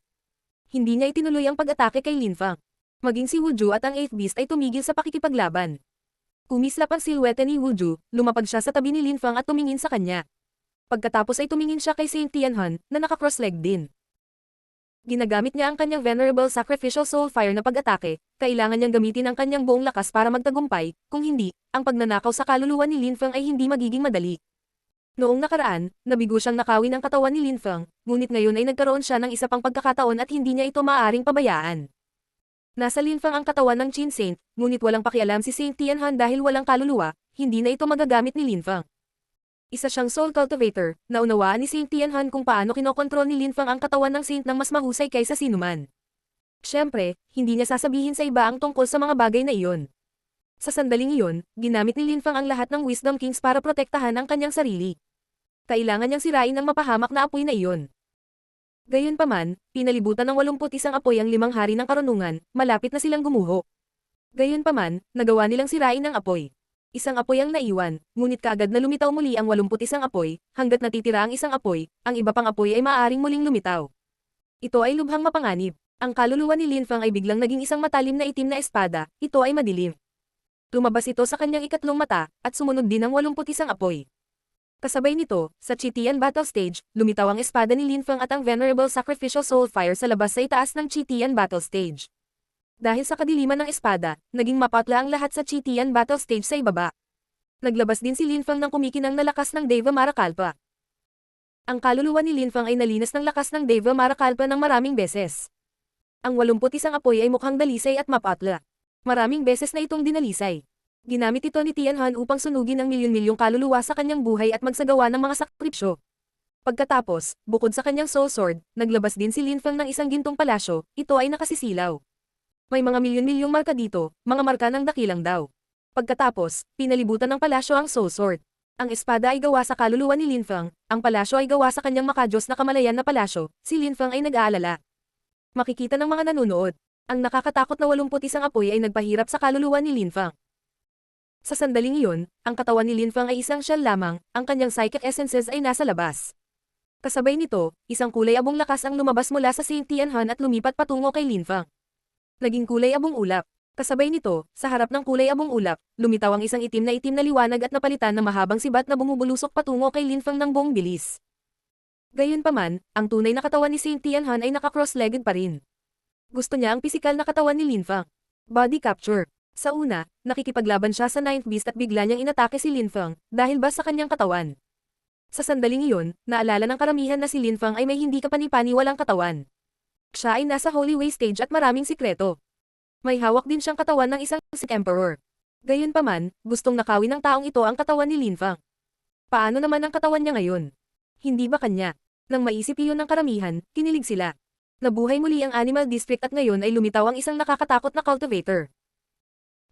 Hindi niya itinuloy ang pag-atake kay Lin Fang. Maging si Wu Ju at ang 8th Beast ay tumigil sa pakikipaglaban. Kumislap ang silwete ni Wu Ju, lumapag siya sa tabi ni Lin Fang at tumingin sa kanya. Pagkatapos ay tumingin siya kay Saint Tianhan, na naka-cross-leg din. Ginagamit niya ang kanyang Venerable Sacrificial Soul Fire na pag-atake, kailangan niyang gamitin ang kanyang buong lakas para magtagumpay, kung hindi, ang pagnanakaw sa kaluluwa ni Lin Fang ay hindi magiging madali. Noong nakaraan, nabigo siyang nakawin ang katawan ni Lin Fang, ngunit ngayon ay nagkaroon siya ng isa pang pagkakataon at hindi niya ito maaaring pabayaan. Nasa Lin Fang ang katawan ng Qin Saint, ngunit walang pakialam si Saint Tianhan dahil walang kaluluwa, hindi na ito magagamit ni Lin Fang. Isa siyang soul cultivator, naunawaan ni Saint Tianhan kung paano kinokontrol ni Lin Fang ang katawan ng Saint ng mas mahusay kaysa sinuman. Siyempre, hindi niya sasabihin sa iba ang tungkol sa mga bagay na iyon. Sa sandaling iyon, ginamit ni Lin Fang ang lahat ng Wisdom Kings para protektahan ang kanyang sarili. Kailangan niyang sirain ang mapahamak na apoy na iyon. Gayunpaman, pinalibutan ng 81 apoy ang 5 hari ng karunungan, malapit na silang gumuho. Gayunpaman, nagawa nilang sirain ang apoy. Isang apoy ang naiwan, ngunit kaagad na lumitaw muli ang 81 apoy, hanggat natitira ang isang apoy, ang iba pang apoy ay maaaring muling lumitaw. Ito ay lubhang mapanganib. Ang kaluluwa ni Lin Fang ay biglang naging isang matalim na itim na espada, ito ay madilim. Lumabas ito sa kanyang ikatlong mata, at sumunod din ang 81 apoy. Kasabay nito, sa Chitian Battle Stage, lumitaw ang espada ni Lin Fang at ang Venerable Sacrificial Soul Fire sa labas sa itaas ng Chitian Battle Stage. Dahil sa kadiliman ng espada, naging mapatla ang lahat sa Chitian Battle Stage sa ibaba. Naglabas din si Lin Fang ng kumikinang na lakas ng Deva Marakalpa. Ang kaluluwa ni Lin Fang ay nalinas ng lakas ng Deva Marakalpa ng maraming beses. Ang 81 apoy ay mukhang dalisay at mapatla. Maraming beses na itong dinalisay. Ginamit ito ni Tianhan upang sunugin ang milyon-milyong kaluluwa sa kanyang buhay at magsagawa ng mga sakripisyo. Pagkatapos, bukod sa kanyang soul sword, naglabas din si Lin Fang ng isang gintong palasyo, ito ay nakasisilaw. May mga milyon-milyong marka dito, mga marka ng dakilang daw. Pagkatapos, pinalibutan ng palasyo ang soul sword. Ang espada ay gawa sa kaluluwa ni Lin Fang, ang palasyo ay gawa sa kanyang makajos na kamalayan na palasyo, si Lin Fang ay nag-aalala. Makikita ng mga nanonood, ang nakakatakot na 81 apoy ay nagpahirap sa kaluluwa ni Lin Fang. Sa sandaling iyon, ang katawan ni Lin Fang ay isang shell lamang, ang kanyang psychic essences ay nasa labas. Kasabay nito, isang kulay abong lakas ang lumabas mula sa Saint Tianhan at lumipat patungo kay Lin Fang. Naging kulay abong ulap. Kasabay nito, sa harap ng kulay abong ulap, lumitaw ang isang itim na liwanag at napalitan ng mahabang sibat na bumubulusok patungo kay Lin Fang ng buong bilis. Gayunpaman, ang tunay na katawan ni Saint Tianhan ay naka-cross-legged pa rin. Gusto niya ang pisikal na katawan ni Lin Fang. Body capture. Sa una, nakikipaglaban siya sa 9th Beast at bigla niyang inatake si Lin Fang, dahil ba sa kanyang katawan. Sa sandaling iyon, naalala ng karamihan na si Lin Fang ay may hindi kapani-paniwalang katawan. Siya ay nasa Holy Way stage at maraming sikreto. May hawak din siyang katawan ng isang Sith Emperor. Gayunpaman, gustong nakawin ng taong ito ang katawan ni Lin Fang. Paano naman ang katawan niya ngayon? Hindi ba kanya? Nang maisip iyon ng karamihan, kinilig sila. Nabuhay muli ang Animal District at ngayon ay lumitaw ang isang nakakatakot na cultivator.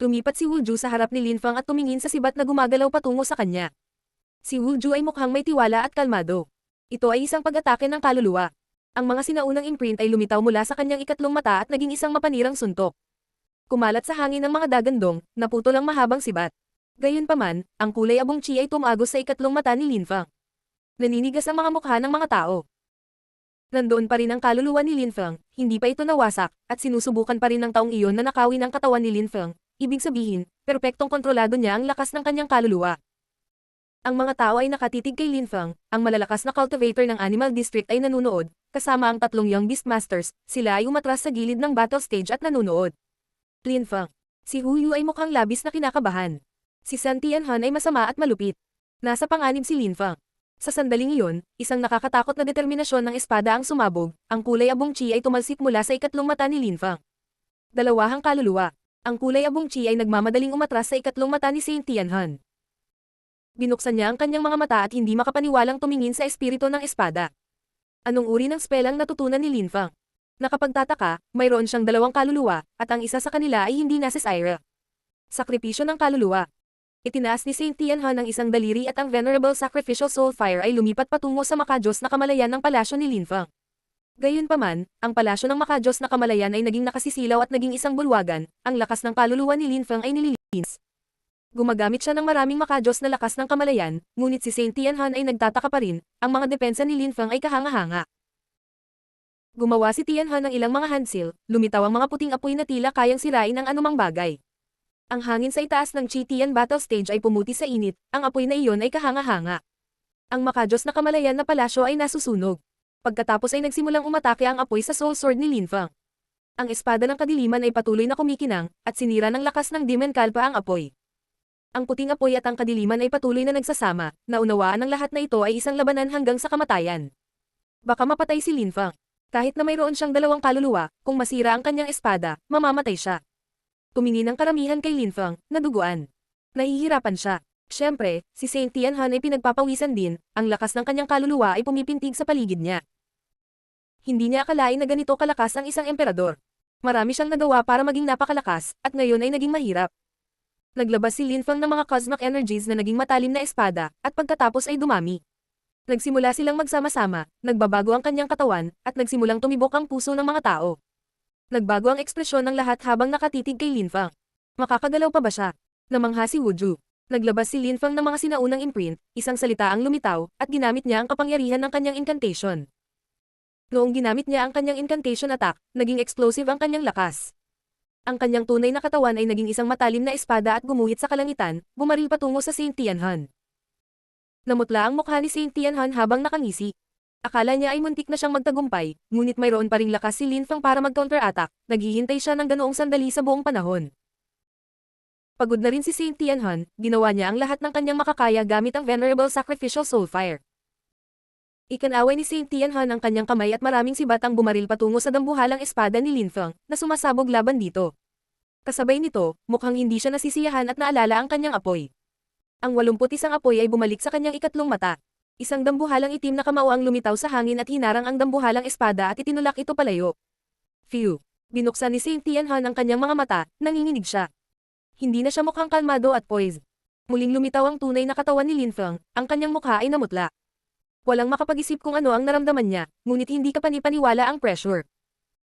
Lumipat si Wu Ju sa harap ni Lin Fang at tumingin sa sibat na gumagalaw patungo sa kanya. Si Wu Ju ay mukhang may tiwala at kalmado. Ito ay isang pag-atake ng kaluluwa. Ang mga sinaunang imprint ay lumitaw mula sa kanyang ikatlong mata at naging isang mapanirang suntok. Kumalat sa hangin ng mga dagandong, naputol ang mahabang sibat. Gayunpaman, ang kulay abong chi ay tumagos sa ikatlong mata ni Lin Fang. Naninigas ang mga mukha ng mga tao. Nandoon pa rin ang kaluluwa ni Lin Fang, hindi pa ito nawasak, at sinusubukan pa rin ng taong iyon na nakawin ang katawan ni Lin Fang. Ibig sabihin, perpektong kontrolado niya ang lakas ng kanyang kaluluwa. Ang mga tao ay nakatitig kay Lin Fang, ang malalakas na cultivator ng Animal District ay nanunood, kasama ang 3 Young Beast Masters, sila ay umatras sa gilid ng battle stage at nanunood. Lin Fang. Si Hu Yu ay mukhang labis na kinakabahan. Si San Tianhan ay masama at malupit. Nasa panganib si Lin Fang. Sa sandaling iyon, isang nakakatakot na determinasyon ng espada ang sumabog, ang kulay abong chi ay tumalsik mula sa ikatlong mata ni Lin Fang. Dalawahang kaluluwa. Ang kulay abong chi ay nagmamadaling umatras sa ikatlong mata ni Saint Tianhan. Binuksan niya ang kanyang mga mata at hindi makapaniwalang tumingin sa espiritu ng espada. Anong uri ng spell ang natutunan ni Lin Fang? Nakapagtataka, mayroon siyang 2 kaluluwa, at ang isa sa kanila ay hindi nasa Syra. Sakripisyo ng kaluluwa. Itinaas ni Saint Tianhan ang isang daliri at ang Venerable Sacrificial Soul Fire ay lumipat patungo sa makajos na kamalayan ng palasyo ni Lin Fang. Gayunpaman, ang palasyo ng makajos na kamalayan ay naging nakasisilaw at naging isang bulwagan, ang lakas ng kaluluwa ni Lin Fang ay nililinis. Gumagamit siya ng maraming makajos na lakas ng kamalayan, ngunit si Saint Tianhan ay nagtataka pa rin, ang mga depensa ni Lin Feng ay kahanga-hanga. Gumawa si Tianhan ng ilang mga handsil, lumitaw ang mga puting apoy na tila kayang sirain ang anumang bagay. Ang hangin sa itaas ng Chi Tian battle stage ay pumuti sa init, ang apoy na iyon ay kahanga-hanga. Ang makajos na kamalayan na palasyo ay nasusunog. Pagkatapos ay nagsimulang umatake ang apoy sa soul sword ni Lin Feng. Ang espada ng kadiliman ay patuloy na kumikinang, at sinira ng lakas ng Demon Kalpa ang apoy. Ang puting apoy at ang kadiliman ay patuloy na nagsasama, naunawaan ng lahat na ito ay isang labanan hanggang sa kamatayan. Baka mapatay si Lin Feng. Kahit na mayroon siyang dalawang kaluluwa, kung masira ang kanyang espada, mamamatay siya. Tumingin ang karamihan kay Lin Feng, naduguan. Nahihirapan siya. Siyempre, si Saint Tianhan ay pinagpapawisan din, ang lakas ng kanyang kaluluwa ay pumipintig sa paligid niya. Hindi niya akalain na ganito kalakas ang isang emperador. Marami siyang nagawa para maging napakalakas, at ngayon ay naging mahirap. Naglabas si Lin Feng ng mga cosmic energies na naging matalim na espada, at pagkatapos ay dumami. Nagsimula silang magsama-sama, nagbabago ang kanyang katawan, at nagsimulang tumibok ang puso ng mga tao. Nagbago ang ekspresyon ng lahat habang nakatitig kay Lin Feng. Makakagalaw pa ba siya? Namangha si Wuju. Naglabas si Lin Feng ng mga sinaunang imprint, isang salita ang lumitaw, at ginamit niya ang kapangyarihan ng kanyang incantation. Noong ginamit niya ang kanyang incantation attack, naging explosive ang kanyang lakas. Ang kanyang tunay na katawan ay naging isang matalim na espada at gumuhit sa kalangitan, bumaril patungo sa Saint Tianhan. Namutla ang mukha ni Saint Tianhan habang nakangisi. Akala niya ay muntik na siyang magtagumpay, ngunit mayroon pa ring lakas si Lin Feng para mag-counter-attack, naghihintay siya ng ganoong sandali sa buong panahon. Pagod na rin si Saint Tianhan, ginawa niya ang lahat ng kanyang makakaya gamit ang Venerable Sacrificial Soul Fire. Ikanaway ni Saint Tianhan ang kanyang kamay at maraming sibat ang bumaril patungo sa dambuhalang espada ni Lin Feng, na sumasabog laban dito. Kasabay nito, mukhang hindi siya nasisiyahan at naalala ang kanyang apoy. Ang 81 apoy ay bumalik sa kanyang ikatlong mata. Isang dambuhalang itim na kamao ang lumitaw sa hangin at hinarang ang dambuhalang espada at itinulak ito palayo. Phew! Binuksan ni Saint Tianhan ang kanyang mga mata, nanginginig siya. Hindi na siya mukhang kalmado at poised. Muling lumitaw ang tunay na katawan ni Lin Feng, ang kanyang mukha ay namutla. Walang makapag-isip kung ano ang naramdaman niya, ngunit hindi kapanipaniwala ang pressure.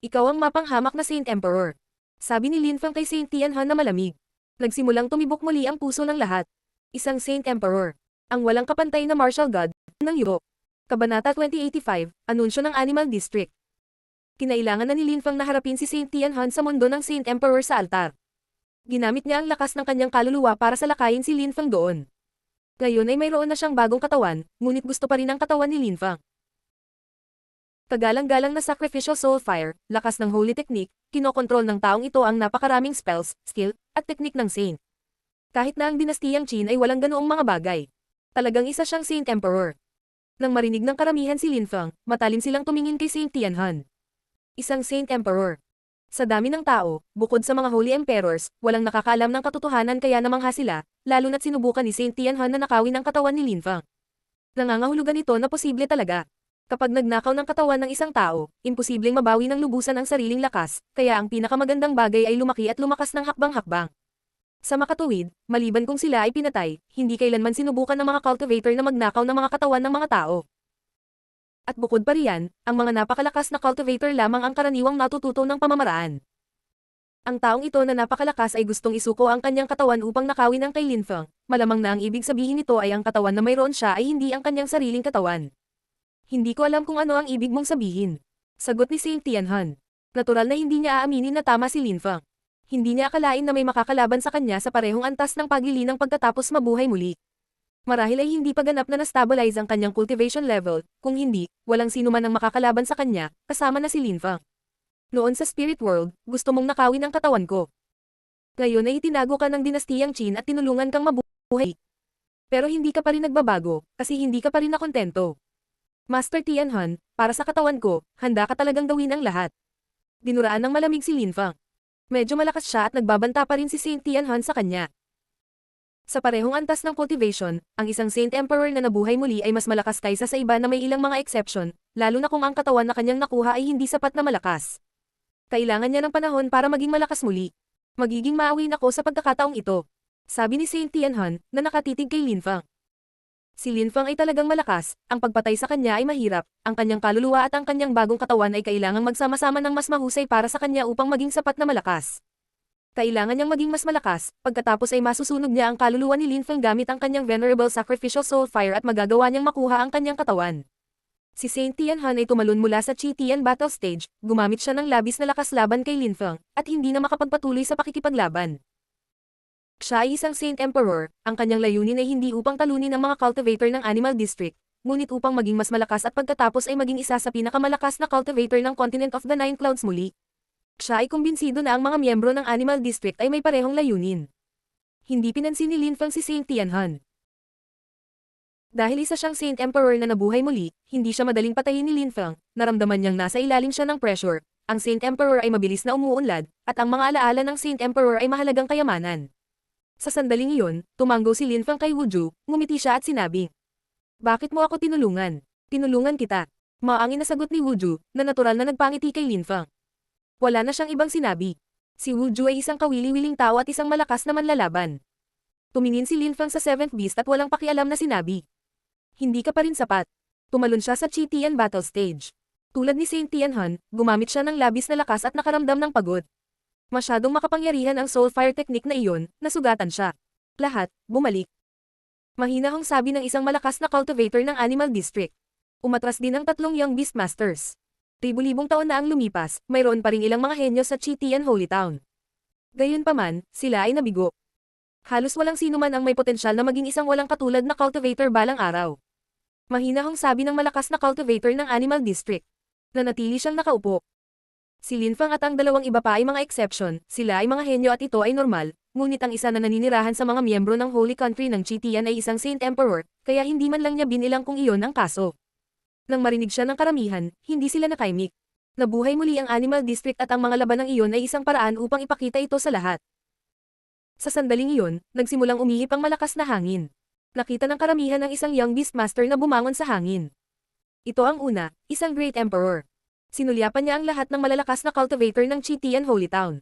Ikaw ang mapanghamak na Saint Emperor. Sabi ni Lin Feng kay Saint Tianhan na malamig. Nagsimulang tumibok muli ang puso ng lahat. Isang Saint Emperor. Ang walang kapantay na martial god ng Europe. Kabanata 2085, Anunsyo ng Animal District. Kinailangan na ni Lin Feng na harapin si Saint Tianhan sa mundo ng Saint Emperor sa altar. Ginamit niya ang lakas ng kanyang kaluluwa para salakayin si Lin Feng doon. Ngayon ay mayroon na siyang bagong katawan, ngunit gusto pa rin ang katawan ni Lin Feng. Kagalang-galang na Sacrificial Soul Fire, lakas ng Holy Technique, kinokontrol ng taong ito ang napakaraming spells, skill, at teknik ng Saint. Kahit na ang dinastiyang Qin ay walang ganoong mga bagay. Talagang isa siyang Saint Emperor. Nang marinig ng karamihan si Lin Feng, matalim silang tumingin kay Saint Tianhan. Isang Saint Emperor. Sa dami ng tao, bukod sa mga Holy Emperors, walang nakakaalam ng katotohanan kaya namangha sila, lalo na't sinubukan ni Saint Tianhan na nakawin ang katawan ni Lin Feng. Nangangahulugan ito na posible talaga. Kapag nagnakaw ng katawan ng isang tao, imposibleng mabawi ng lubusan ang sariling lakas, kaya ang pinakamagandang bagay ay lumaki at lumakas ng hakbang-hakbang. Sa makatuwid, maliban kung sila ay pinatay, hindi kailanman sinubukan ng mga cultivator na magnakaw ng mga katawan ng mga tao. At bukod pa riyan, ang mga napakalakas na cultivator lamang ang karaniwang natututo ng pamamaraan. Ang taong ito na napakalakas ay gustong isuko ang kanyang katawan upang nakawin ang kay Lin Feng, malamang na ang ibig sabihin nito ay ang katawan na mayroon siya ay hindi ang kanyang sariling katawan. Hindi ko alam kung ano ang ibig mong sabihin. Sagot ni Saint Tianhan. Natural na hindi niya aaminin na tama si Lin Feng. Hindi niya akalain na may makakalaban sa kanya sa parehong antas ng paglilinang pagkatapos mabuhay muli. Marahil ay hindi pa ganap na na-stabilize ang kanyang cultivation level, kung hindi, walang sino man ang makakalaban sa kanya, kasama na si Lin Feng. Noon sa Spirit World, gusto mong nakawin ang katawan ko. Ngayon ay itinago ka ng dinastiyang Qin at tinulungan kang mabuhay. Pero hindi ka pa rin nagbabago, kasi hindi ka pa rin nakontento. Master Tianhan, para sa katawan ko, handa ka talagang gawin ang lahat. Dinuraan ng malamig si Lin Feng. Medyo malakas siya at nagbabanta pa rin si Saint Tianhan sa kanya. Sa parehong antas ng cultivation, ang isang Saint Emperor na nabuhay muli ay mas malakas kaysa sa iba na may ilang mga exception, lalo na kung ang katawan na kanyang nakuha ay hindi sapat na malakas. Kailangan niya ng panahon para maging malakas muli. Magiging maawin ako sa pagkakataong ito. Sabi ni Saint Tianhan, na nakatitig kay Lin Feng. Si Lin Feng ay talagang malakas, ang pagpatay sa kanya ay mahirap, ang kanyang kaluluwa at ang kanyang bagong katawan ay kailangang magsama-sama ng mas mahusay para sa kanya upang maging sapat na malakas. Kailangan niyang maging mas malakas, pagkatapos ay masusunog niya ang kaluluwa ni Lin Feng gamit ang kanyang venerable sacrificial soul fire at magagawa niyang makuha ang kanyang katawan. Si Saint Tianhan ay tumalon mula sa Qi Tian battle stage, gumamit siya ng labis na lakas laban kay Lin Feng, at hindi na makapagpatuloy sa pakikipaglaban. Siya ay isang Saint Emperor, ang kanyang layunin ay hindi upang talunin ang mga cultivator ng Animal District, ngunit upang maging mas malakas at pagkatapos ay maging isa sa pinakamalakas na cultivator ng Continent of the Nine Clouds muli. Siya ay kumbinsido na ang mga miyembro ng Animal District ay may parehong layunin. Hindi pinansin ni Lin Feng si Saint Tianhan. Dahil isa siyang Saint Emperor na nabuhay muli, hindi siya madaling patayin ni Lin Feng, naramdaman niyang nasa ilalim siya ng pressure. Ang Saint Emperor ay mabilis na umuunlad, at ang mga alaala ng Saint Emperor ay mahalagang kayamanan. Sa sandaling iyon, tumango si Lin Feng kay Wu Ju, ngumiti siya at sinabi, "Bakit mo ako tinulungan? Tinulungan kita." Maangin na sagot ni Wu Ju, na natural na nagpangiti kay Lin Feng. Wala na siyang ibang sinabi. Si Wu Ju ay isang kawili-wiling tao at isang malakas na manlalaban. Tumingin si Lin Feng sa Seventh Beast at walang pakialam na sinabi, "Hindi ka pa rin sapat." Tumalon siya sa Qi Tian battle stage. Tulad ni Saint Tianhan, gumamit siya ng labis na lakas at nakaramdam ng pagod. Masyadong makapangyarihan ang soul fire technique na iyon, nasugatan siya. Lahat, bumalik. Mahinahong sabi ng isang malakas na cultivator ng Animal District. Umatras din ang tatlong Young Beastmasters. Libu-libong taon na ang lumipas, mayroon pa ring ilang mga henyo sa Qi Tian Holy Town. Gayunpaman, sila ay nabigo. Halos walang sino man ang may potensyal na maging isang walang katulad na cultivator balang araw. Mahinahong sabi ng malakas na cultivator ng Animal District. Nanatili siyang nakaupo. Si Lin Feng at ang dalawang iba pa ay mga exception, sila ay mga henyo at ito ay normal, ngunit ang isa na naninirahan sa mga miyembro ng Holy Country ng Qi Tian ay isang Saint Emperor, kaya hindi man lang niya binilang kung iyon ang kaso. Nang marinig siya ng karamihan, hindi sila nakaimik. Nabuhay muli ang Animal District at ang mga laban ng iyon ay isang paraan upang ipakita ito sa lahat. Sa sandaling iyon, nagsimulang umihip ang malakas na hangin. Nakita ng karamihan ang isang Young Beastmaster na bumangon sa hangin. Ito ang una, isang Great Emperor. Sinulyapan niya ang lahat ng malalakas na cultivator ng Qi Tian Holy Town.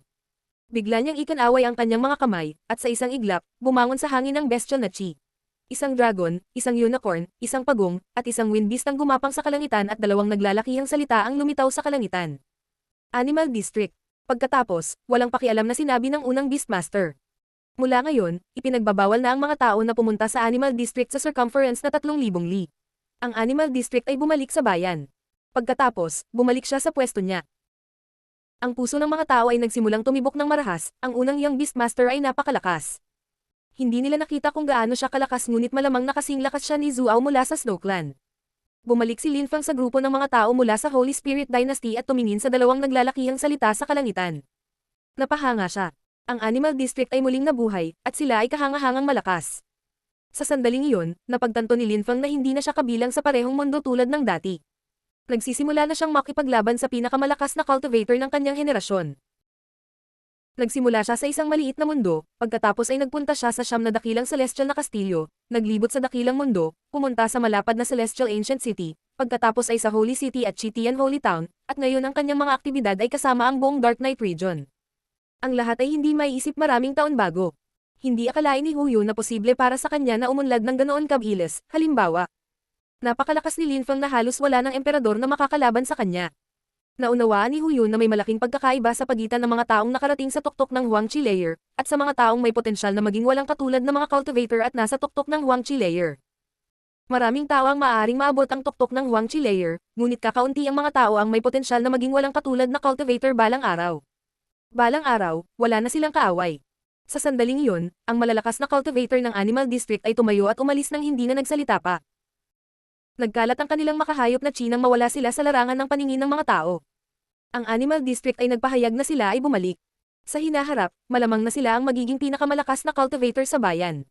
Bigla niyang ikinaway ang kanyang mga kamay, at sa isang iglap, bumangon sa hangin ang bestial na Qi. Isang dragon, isang unicorn, isang pagong, at isang wind beast ang gumapang sa kalangitan at dalawang naglalakihang salita ang lumitaw sa kalangitan. Animal District. Pagkatapos, walang pakialam na sinabi ng unang Beastmaster. Mula ngayon, ipinagbabawal na ang mga tao na pumunta sa Animal District sa circumference na 3,000 li. Ang Animal District ay bumalik sa bayan. Pagkatapos, bumalik siya sa pwesto niya. Ang puso ng mga tao ay nagsimulang tumibok ng marahas, ang unang Young Beastmaster ay napakalakas. Hindi nila nakita kung gaano siya kalakas ngunit malamang nakasing lakas siya ni Zuao mula sa Snow Clan. Bumalik si Lin Feng sa grupo ng mga tao mula sa Holy Spirit Dynasty at tumingin sa dalawang naglalakihang salita sa kalangitan. Napahanga siya. Ang Animal District ay muling nabuhay, at sila ay kahangahangang malakas. Sa sandaling iyon, napagtanto ni Lin Feng na hindi na siya kabilang sa parehong mundo tulad ng dati. Nagsisimula na siyang makipaglaban sa pinakamalakas na cultivator ng kanyang henerasyon. Nagsimula siya sa isang maliit na mundo, pagkatapos ay nagpunta siya sa siyam na dakilang celestial na kastilyo, naglibot sa dakilang mundo, pumunta sa malapad na Celestial Ancient City, pagkatapos ay sa Holy City at Qi Tian Holy Town, at ngayon ang kanyang mga aktibidad ay kasama ang buong Dark Knight region. Ang lahat ay hindi maiisip maraming taon bago. Hindi akalain ni Huyo na posible para sa kanya na umunlad ng ganoon kabilis, halimbawa. Napakalakas ni Lin Feng na halos wala ng emperador na makakalaban sa kanya. Naunawaan ni Huyo na may malaking pagkakaiba sa pagitan ng mga taong nakarating sa tuktok ng Huangqi layer, at sa mga taong may potensyal na maging walang katulad ng mga cultivator at nasa tuktok ng Huangqi layer. Maraming tao ang maaaring maabot ang tuktok ng Huangqi layer, ngunit kakaunti ang mga tao ang may potensyal na maging walang katulad na cultivator balang araw. Balang araw, wala na silang kaaway. Sa sandaling iyon, ang malalakas na cultivator ng Animal District ay tumayo at umalis nang hindi na nagsalita pa. Nagkalat ang kanilang makahayop na Qi nang mawala sila sa larangan ng paningin ng mga tao. Ang Animal District ay nagpahayag na sila ay bumalik. Sa hinaharap, malamang na sila ang magiging pinakamalakas na cultivator sa bayan.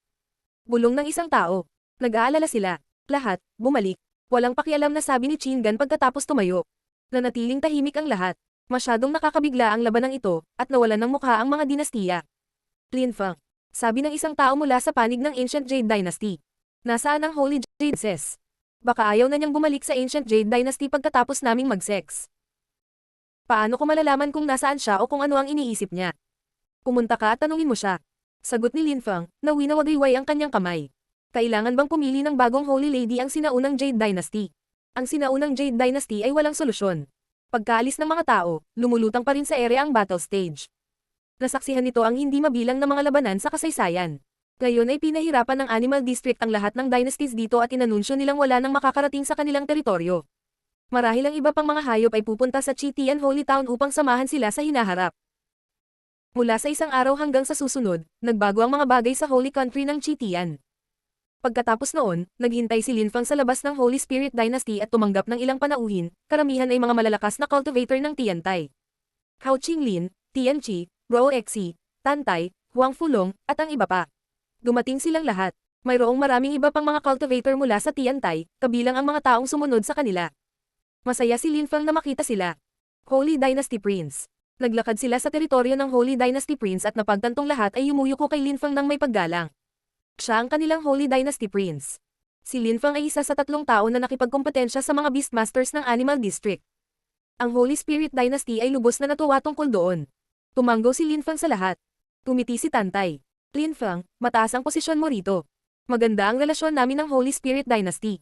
Bulong ng isang tao. Nag-aalala sila. Lahat, bumalik. Walang pakialam na sabi ni Qin Gan pagkatapos tumayo. Nanatiling tahimik ang lahat. Masyadong nakakabigla ang labanang ito, at nawalan ng mukha ang mga dinastiya. Lin Feng. Sabi ng isang tao mula sa panig ng Ancient Jade Dynasty. Nasaan ang Holy Jade Princess? Baka ayaw na niyang bumalik sa Ancient Jade Dynasty pagkatapos naming mag-sex. Paano ko malalaman kung nasaan siya o kung ano ang iniisip niya? Pumunta ka at tanungin mo siya. Sagot ni Lin Feng, na winawagayway ang kanyang kamay. Kailangan bang pumili ng bagong Holy Lady ang sinaunang Jade Dynasty? Ang sinaunang Jade Dynasty ay walang solusyon. Pagkaalis ng mga tao, lumulutang pa rin sa ere ang battle stage. Nasaksihan nito ang hindi mabilang na mga labanan sa kasaysayan. Ngayon ay pinahirapan ng Animal District ang lahat ng dynasties dito at inanunsyo nilang wala nang makakarating sa kanilang teritoryo. Marahil ang iba pang mga hayop ay pupunta sa Chitian Holy Town upang samahan sila sa hinaharap. Mula sa isang araw hanggang sa susunod, nagbago ang mga bagay sa Holy Country ng Chitian. Pagkatapos noon, naghintay si Linfang sa labas ng Holy Spirit Dynasty at tumanggap ng ilang panauhin, karamihan ay mga malalakas na cultivator ng Tiantai. Hao Qinglin, Tianqi, Rou Exi, Tantay, Huang Fulong, at ang iba pa. Dumating silang lahat. Mayroong maraming iba pang mga cultivator mula sa Tiantai, kabilang ang mga taong sumunod sa kanila. Masaya si Linfang na makita sila. Holy Dynasty Prince. Naglakad sila sa teritoryo ng Holy Dynasty Prince at napagtantong lahat ay yumuyuko kay Linfang ng may paggalang. Siya ang kanilang Holy Dynasty Prince. Si Linfang ay isa sa 3 tao na nakipagkompetensya sa mga Beastmasters ng Animal District. Ang Holy Spirit Dynasty ay lubos na natuwa tungkol doon. Tumanggo si Linfang sa lahat. Tumiti si Tantay. Linfang, mataas ang posisyon mo rito. Maganda ang relasyon namin ng Holy Spirit Dynasty.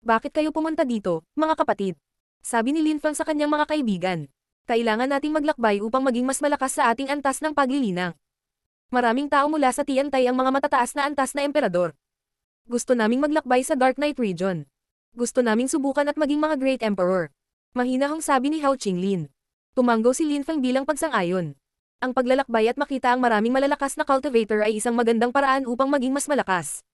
Bakit kayo pumunta dito, mga kapatid? Sabi ni Linfang sa kanyang mga kaibigan. Kailangan nating maglakbay upang maging mas malakas sa ating antas ng paglilinang. Maraming tao mula sa Tiantai ang mga matataas na antas na emperador. Gusto naming maglakbay sa Dark Knight region. Gusto naming subukan at maging mga Great Emperor. Mahinahong sabi ni Hao Qinglin. Tumanggo si Linfang bilang pagsang-ayon. Ang paglalakbay at makita ang maraming malalakas na cultivator ay isang magandang paraan upang maging mas malakas.